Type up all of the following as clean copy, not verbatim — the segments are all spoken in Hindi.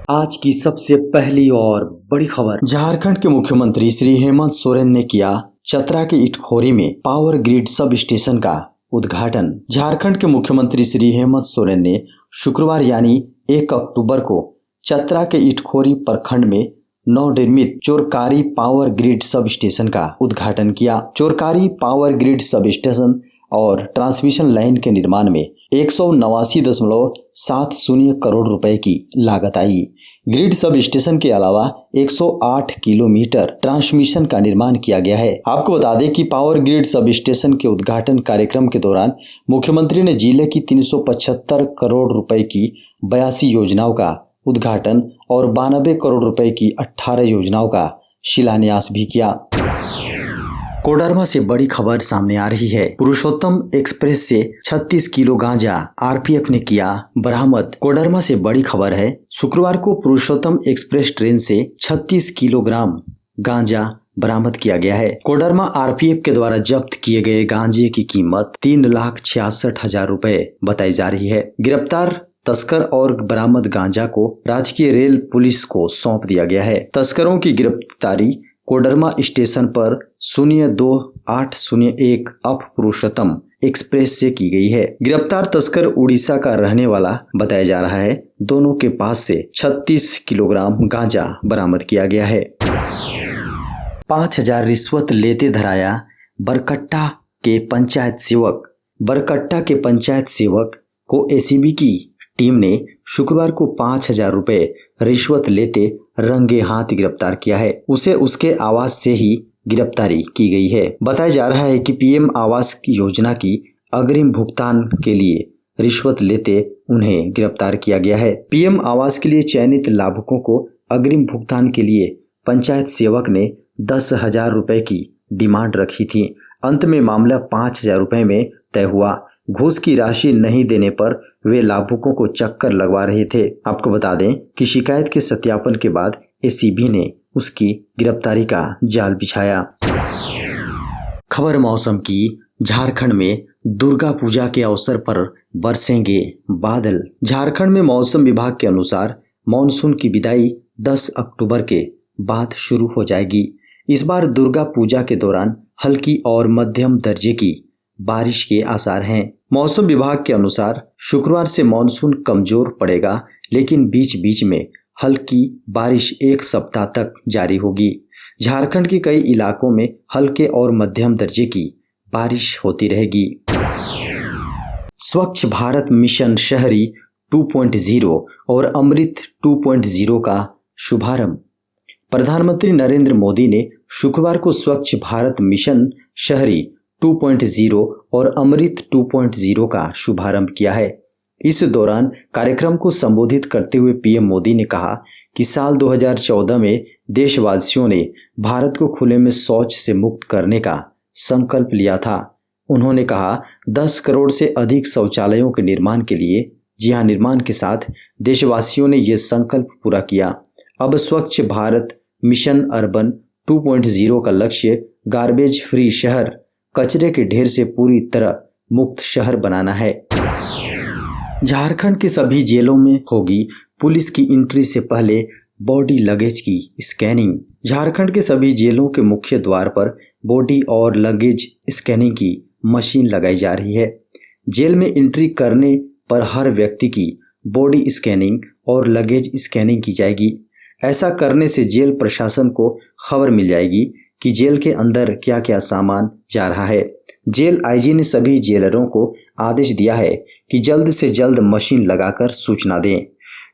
आज की सबसे पहली और बड़ी खबर। झारखंड के मुख्यमंत्री श्री हेमंत सोरेन ने किया चतरा के इटखोरी में पावर ग्रिड सब स्टेशन का उद्घाटन। झारखंड के मुख्यमंत्री श्री हेमंत सोरेन ने शुक्रवार यानी 1 अक्टूबर को चतरा के इटखोरी प्रखंड में नवनिर्मित चोरकारी पावर ग्रिड सब स्टेशन का उद्घाटन किया। चोरकारी पावर ग्रिड सब स्टेशन और ट्रांसमिशन लाइन के निर्माण में 189.70 करोड़ रुपए की लागत आई। ग्रिड सब स्टेशन के अलावा 108 किलोमीटर ट्रांसमिशन का निर्माण किया गया है। आपको बता दें कि पावर ग्रिड सब स्टेशन के उद्घाटन कार्यक्रम के दौरान मुख्यमंत्री ने जिले की 375 करोड़ रुपए की 82 योजनाओं का उद्घाटन और 92 करोड़ रुपए की 18 योजनाओं का शिलान्यास भी किया। कोडरमा से बड़ी खबर सामने आ रही है। पुरुषोत्तम एक्सप्रेस से 36 किलो गांजा आरपीएफ ने किया बरामद। कोडरमा से बड़ी खबर है। शुक्रवार को पुरुषोत्तम एक्सप्रेस ट्रेन से 36 किलोग्राम गांजा बरामद किया गया है। कोडरमा आरपीएफ के द्वारा जब्त किए गए गांजे की कीमत 3,66,000 रुपए बताई जा रही है। गिरफ्तार तस्कर और बरामद गांजा को राजकीय रेल पुलिस को सौंप दिया गया है। तस्करों की गिरफ्तारी कोडरमा स्टेशन पर 02801 अप पुरुषोत्तम एक्सप्रेस से की गई है। गिरफ्तार तस्कर उड़ीसा का रहने वाला बताया जा रहा है। दोनों के पास से 36 किलोग्राम गांजा बरामद किया गया है। 5,000 रिश्वत लेते धराया बरकट्टा के पंचायत सेवक। बरकट्टा के पंचायत सेवक को एसीबी की टीम ने शुक्रवार को 5,000 रुपए रिश्वत लेते रंगे हाथ गिरफ्तार किया है। उसे उसके आवास से ही गिरफ्तारी की गई है। बताया जा रहा है कि पीएम आवास की योजना की अग्रिम भुगतान के लिए रिश्वत लेते उन्हें गिरफ्तार किया गया है। पीएम आवास के लिए चयनित लाभुकों को अग्रिम भुगतान के लिए पंचायत सेवक ने 10,000 रुपए की डिमांड रखी थी। अंत में मामला 5,000 रुपए में तय हुआ। घूस की राशि नहीं देने पर वे लाभुकों को चक्कर लगवा रहे थे। आपको बता दें कि शिकायत के सत्यापन के बाद एसीबी ने उसकी गिरफ्तारी का जाल बिछाया। खबर मौसम की। झारखंड में दुर्गा पूजा के अवसर पर बरसेंगे बादल। झारखंड में मौसम विभाग के अनुसार मानसून की विदाई 10 अक्टूबर के बाद शुरू हो जाएगी। इस बार दुर्गा पूजा के दौरान हल्की और मध्यम दर्जे की बारिश के आसार हैं। मौसम विभाग के अनुसार शुक्रवार से मानसून कमजोर पड़ेगा, लेकिन बीच बीच में हल्की बारिश 1 सप्ताह तक जारी होगी। झारखंड के कई इलाकों में हल्के और मध्यम दर्जे की बारिश होती रहेगी। स्वच्छ भारत मिशन शहरी 2.0 और अमृत 2.0 का शुभारंभ। प्रधानमंत्री नरेंद्र मोदी ने शुक्रवार को स्वच्छ भारत मिशन शहरी 2.0 और अमृत 2.0 का शुभारंभ किया है। इस दौरान कार्यक्रम को संबोधित करते हुए पीएम मोदी ने कहा कि साल 2014 में देशवासियों ने भारत को खुले में शौच से मुक्त करने का संकल्प लिया था। उन्होंने कहा 10 करोड़ से अधिक शौचालयों के निर्माण के लिए निर्माण के साथ देशवासियों ने ये संकल्प पूरा किया। अब स्वच्छ भारत मिशन अर्बन 2.0 का लक्ष्य गार्बेज फ्री शहर, कचरे के ढेर से पूरी तरह मुक्त शहर बनाना है। झारखंड के सभी जेलों में होगी पुलिस की एंट्री से पहले बॉडी लगेज की स्कैनिंग। झारखंड के सभी जेलों के मुख्य द्वार पर बॉडी और लगेज स्कैनिंग की मशीन लगाई जा रही है। जेल में एंट्री करने पर हर व्यक्ति की बॉडी स्कैनिंग और लगेज स्कैनिंग की जाएगी। ऐसा करने से जेल प्रशासन को खबर मिल जाएगी कि जेल के अंदर क्या क्या सामान जा रहा है। जेल आईजी ने सभी जेलरों को आदेश दिया है कि जल्द से जल्द मशीन लगाकर सूचना दें।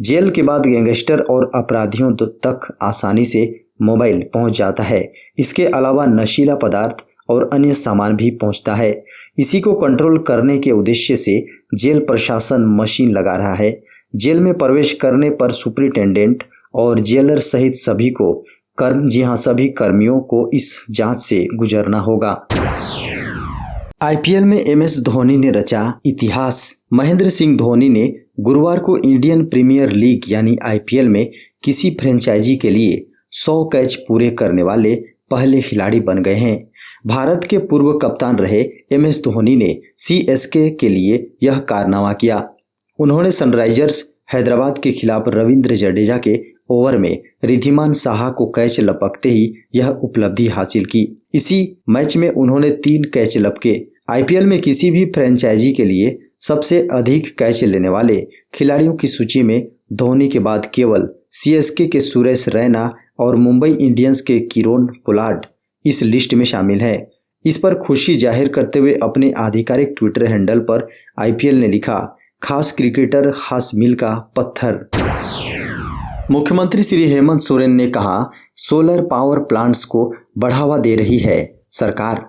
जेल के बाद गैंगस्टर और अपराधियों तक आसानी से मोबाइल पहुंच जाता है। इसके अलावा नशीला पदार्थ और अन्य सामान भी पहुंचता है। इसी को कंट्रोल करने के उद्देश्य से जेल प्रशासन मशीन लगा रहा है। जेल में प्रवेश करने पर सुपरिटेंडेंट और जेलर सहित सभी कर्मियों को इस जांच से गुजरना होगा। आईपीएल में एमएस धोनी ने रचा इतिहास। महेंद्र सिंह धोनी ने गुरुवार को इंडियन प्रीमियर लीग यानी आईपीएल में किसी फ्रेंचाइजी के लिए 100 कैच पूरे करने वाले पहले खिलाड़ी बन गए हैं। भारत के पूर्व कप्तान रहे एमएस धोनी ने सीएसके के लिए यह कारनामा किया। उन्होंने सनराइजर्स हैदराबाद के खिलाफ रविंद्र जडेजा के ओवर में रिद्धिमान साहा को कैच लपकते ही यह उपलब्धि हासिल की। इसी मैच में उन्होंने 3 कैच लपके। आईपीएल में किसी भी फ्रेंचाइजी के लिए सबसे अधिक कैच लेने वाले खिलाड़ियों की सूची में धोनी के बाद केवल सीएसके के सुरेश रैना और मुंबई इंडियंस के किरोन पोलार्ड इस लिस्ट में शामिल है। इस पर खुशी जाहिर करते हुए अपने आधिकारिक ट्विटर हैंडल पर आईपीएल ने लिखा, खास क्रिकेटर खास मील का पत्थर। मुख्यमंत्री श्री हेमंत सोरेन ने कहा, सोलर पावर प्लांट्स को बढ़ावा दे रही है सरकार।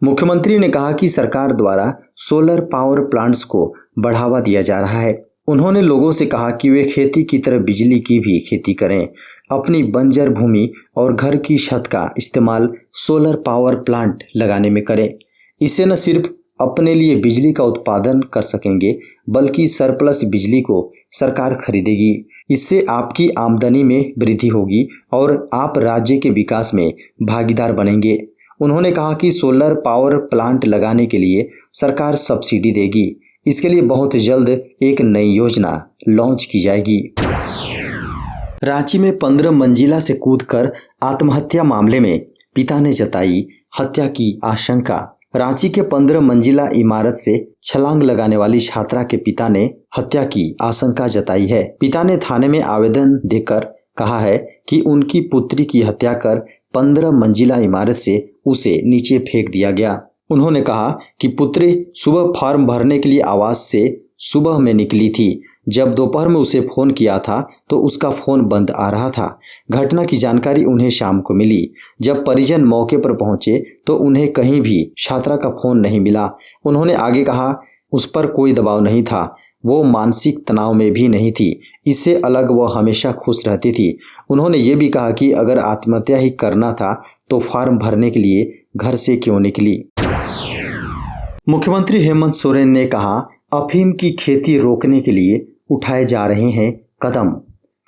मुख्यमंत्री ने कहा कि सरकार द्वारा सोलर पावर प्लांट्स को बढ़ावा दिया जा रहा है। उन्होंने लोगों से कहा कि वे खेती की तरह बिजली की भी खेती करें। अपनी बंजर भूमि और घर की छत का इस्तेमाल सोलर पावर प्लांट लगाने में करें। इससे न सिर्फ अपने लिए बिजली का उत्पादन कर सकेंगे बल्कि सरप्लस बिजली को सरकार खरीदेगी। इससे आपकी आमदनी में वृद्धि होगी और आप राज्य के विकास में भागीदार बनेंगे। उन्होंने कहा कि सोलर पावर प्लांट लगाने के लिए सरकार सब्सिडी देगी। इसके लिए बहुत जल्द एक नई योजना लॉन्च की जाएगी। रांची में 15 मंजिला से कूदकर आत्महत्या मामले में पिता ने जताई हत्या की आशंका। रांची के 15 मंजिला इमारत से छलांग लगाने वाली छात्रा के पिता ने हत्या की आशंका जताई है। पिता ने थाने में आवेदन देकर कहा है कि उनकी पुत्री की हत्या कर 15 मंजिला इमारत से उसे नीचे फेंक दिया गया। उन्होंने कहा कि पुत्री सुबह फॉर्म भरने के लिए आवास से सुबह में निकली थी। जब दोपहर में उसे फोन किया था तो उसका फोन बंद आ रहा था। घटना की जानकारी उन्हें शाम को मिली। जब परिजन मौके पर पहुंचे तो उन्हें कहीं भी छात्रा का फोन नहीं मिला। उन्होंने आगे कहा, उस पर कोई दबाव नहीं था, वो मानसिक तनाव में भी नहीं थी। इससे अलग वह हमेशा खुश रहती थी। उन्होंने ये भी कहा कि अगर आत्महत्या ही करना था तो फॉर्म भरने के लिए घर से क्यों निकली। मुख्यमंत्री हेमंत सोरेन ने कहा, अफीम की खेती रोकने के लिए उठाए जा रहे हैं कदम।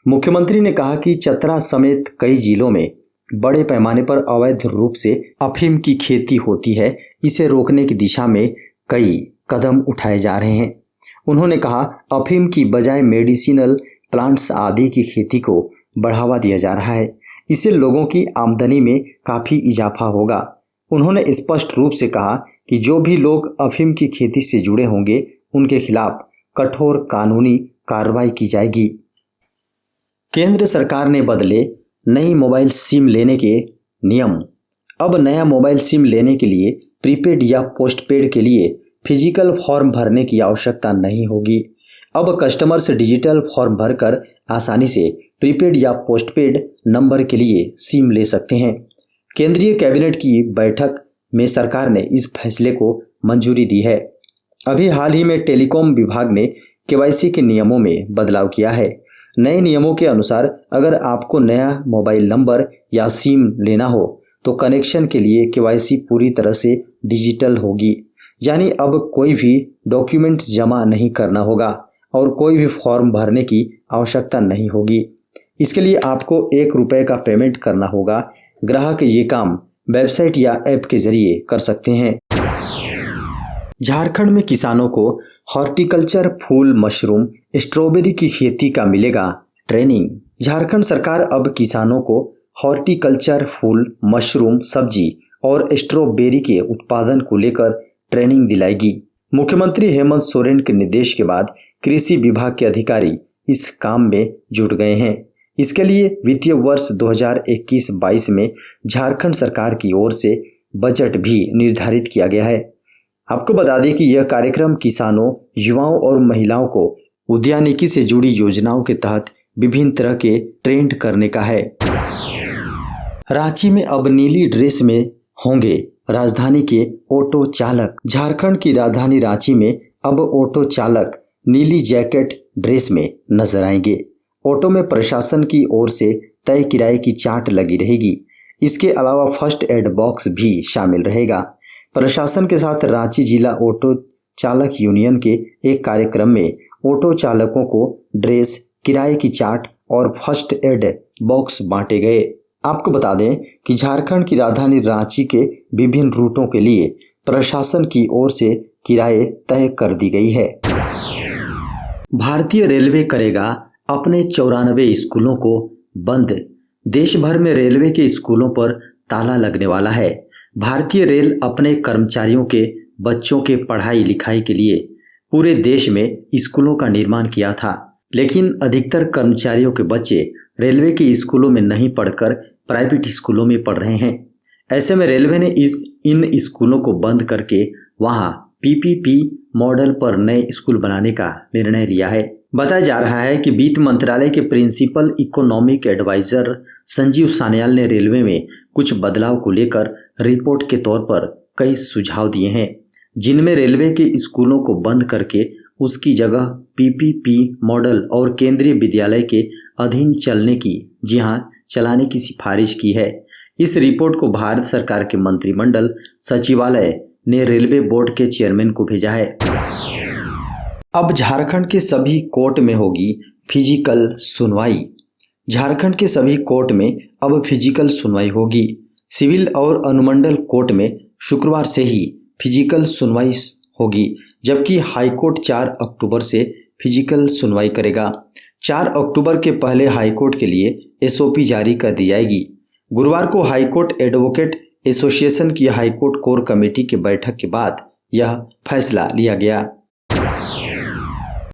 मुख्यमंत्री ने कहा कि चतरा समेत कई जिलों में बड़े पैमाने पर अवैध रूप से अफीम की खेती होती है। इसे रोकने की दिशा में कई कदम उठाए जा रहे हैं। उन्होंने कहा, अफीम की बजाय मेडिसिनल प्लांट्स आदि की खेती को बढ़ावा दिया जा रहा है। इससे लोगों की आमदनी में काफ़ी इजाफा होगा। उन्होंने स्पष्ट रूप से कहा कि जो भी लोग अफीम की खेती से जुड़े होंगे उनके खिलाफ कठोर कानूनी कार्रवाई की जाएगी। केंद्र सरकार ने बदले नई मोबाइल सिम लेने के नियम। अब नया मोबाइल सिम लेने के लिए प्रीपेड या पोस्टपेड के लिए फिजिकल फॉर्म भरने की आवश्यकता नहीं होगी। अब कस्टमर्स डिजिटल फॉर्म भरकर आसानी से प्रीपेड या पोस्टपेड नंबर के लिए सिम ले सकते हैं। केंद्रीय कैबिनेट की बैठक में सरकार ने इस फैसले को मंजूरी दी है। अभी हाल ही में टेलीकॉम विभाग ने केवाईसी के नियमों में बदलाव किया है। नए नियमों के अनुसार अगर आपको नया मोबाइल नंबर या सिम लेना हो तो कनेक्शन के लिए केवाईसी पूरी तरह से डिजिटल होगी। यानी अब कोई भी डॉक्यूमेंट जमा नहीं करना होगा और कोई भी फॉर्म भरने की आवश्यकता नहीं होगी। इसके लिए आपको ₹1 का पेमेंट करना होगा। ग्राहक ये काम वेबसाइट या ऐप के जरिए कर सकते हैं। झारखंड में किसानों को हॉर्टिकल्चर, फूल, मशरूम, स्ट्रॉबेरी की खेती का मिलेगा ट्रेनिंग। झारखंड सरकार अब किसानों को हॉर्टिकल्चर, फूल, मशरूम, सब्जी और स्ट्रॉबेरी के उत्पादन को लेकर ट्रेनिंग दिलाएगी। मुख्यमंत्री हेमंत सोरेन के निर्देश के बाद कृषि विभाग के अधिकारी इस काम में जुट गए हैं। इसके लिए वित्तीय वर्ष 2021-22 में झारखंड सरकार की ओर से बजट भी निर्धारित किया गया है। आपको बता दें कि यह कार्यक्रम किसानों, युवाओं और महिलाओं को उद्यानिकी से जुड़ी योजनाओं के तहत विभिन्न तरह के ट्रेंड करने का है। रांची में अब नीली ड्रेस में होंगे राजधानी के ऑटो चालक। झारखंड की राजधानी रांची में अब ऑटो चालक नीली जैकेट ड्रेस में नजर आएंगे। ऑटो में प्रशासन की ओर से तय किराए की चार्ट लगी रहेगी। इसके अलावा फर्स्ट एड बॉक्स भी शामिल रहेगा। प्रशासन के साथ रांची जिला ऑटो चालक यूनियन के एक कार्यक्रम में ऑटो चालकों को ड्रेस, किराए की चार्ट और फर्स्ट एड बॉक्स बांटे गए। आपको बता दें कि झारखंड की राजधानी रांची के विभिन्न रूटों के लिए प्रशासन की ओर से किराए तय कर दी गई है। भारतीय रेलवे करेगा अपने 94 स्कूलों को बंद। देश भर में रेलवे के स्कूलों पर ताला लगने वाला है। भारतीय रेल अपने कर्मचारियों के बच्चों के पढ़ाई लिखाई के लिए पूरे देश में स्कूलों का निर्माण किया था, लेकिन अधिकतर कर्मचारियों के बच्चे रेलवे के स्कूलों में नहीं पढ़कर प्राइवेट स्कूलों में पढ़ रहे हैं। ऐसे में रेलवे ने इन स्कूलों को बंद करके वहां पीपीपी मॉडल पर नए स्कूल बनाने का निर्णय लिया है। बताया जा रहा है कि वित्त मंत्रालय के principal economic adviser Sanjeev Sanyal ने रेलवे में कुछ बदलाव को लेकर रिपोर्ट के तौर पर कई सुझाव दिए हैं, जिनमें रेलवे के स्कूलों को बंद करके उसकी जगह पीपीपी मॉडल और केंद्रीय विद्यालय के अधीन चलाने की सिफारिश की है। इस रिपोर्ट को भारत सरकार के मंत्रिमंडल सचिवालय ने रेलवे बोर्ड के चेयरमैन को भेजा है। अब झारखंड के सभी कोर्ट में होगी फिजिकल सुनवाई। झारखंड के सभी कोर्ट में अब फिजिकल सुनवाई होगी। सिविल और अनुमंडल कोर्ट में शुक्रवार से ही फिजिकल सुनवाई होगी, जबकि हाईकोर्ट 4 अक्टूबर से फिजिकल सुनवाई करेगा। 4 अक्टूबर के पहले हाईकोर्ट के लिए एसओपी जारी कर दी जाएगी। गुरुवार को हाईकोर्ट एडवोकेट एसोसिएशन की हाईकोर्ट कोर कमेटी की बैठक के बाद यह फैसला लिया गया।